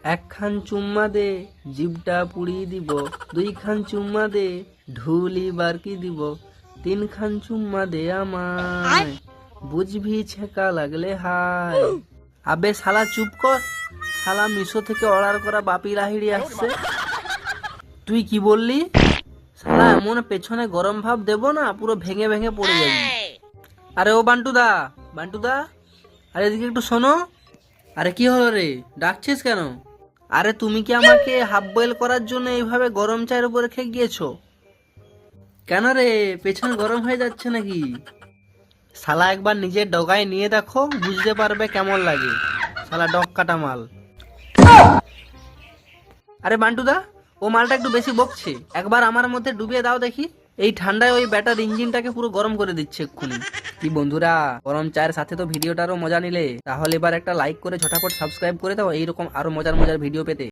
একখান চুম্মা দে জিভটা পুড়িয়ে দিব, দুইখান চুম্মা দে ঢুলি বারকি দিব, তিনখান চুম্মা দে আমায় বুঝবি ছেঁকা লাগলে হায়। আবে শালা চুপ কর, শালা মিশো থেকে অর্ডার করা বাপি লাহিড়ি আসছে। তুই কি বললি? শালা এমন পেছনে গরম ভাব দেবো না পুরো ভেঙে ভেঙে পড়ে যাবি। আরে ও বান্টুদা, বান্টুদা, আরে এদিকে একটু শোনো। আরে কি হলো রে, ডাকছিস কেন? আরে তুমি কি আমাকে হাফ বয়েল করার জন্য এইভাবে গরম চায়ের উপরে খেয়ে গিয়েছো? কেন রে, পেছন গরম হয়ে যাচ্ছে নাকি? শালা একবার নিজের ডগায় নিয়ে দেখো, বুঝতে পারবে কেমন লাগে। শালা ডগ কাটা মাল। আরে বান্টুদা, ও মালটা একটু বেশি বকছে, একবার আমার মধ্যে ডুবিয়ে দাও দেখি। এই ঠান্ডায় ওই ব্যাটার ইঞ্জিনটাকে পুরো গরম করে দিচ্ছে এক্ষুনি। কি বন্ধুরা, গরম চায়ের সাথে তো ভিডিওটারও মজা নিলে, তাহলে এবার একটা লাইক করে ঝটাফট সাবস্ক্রাইব করে দাও এইরকম আরো মজার মজার ভিডিও পেতে।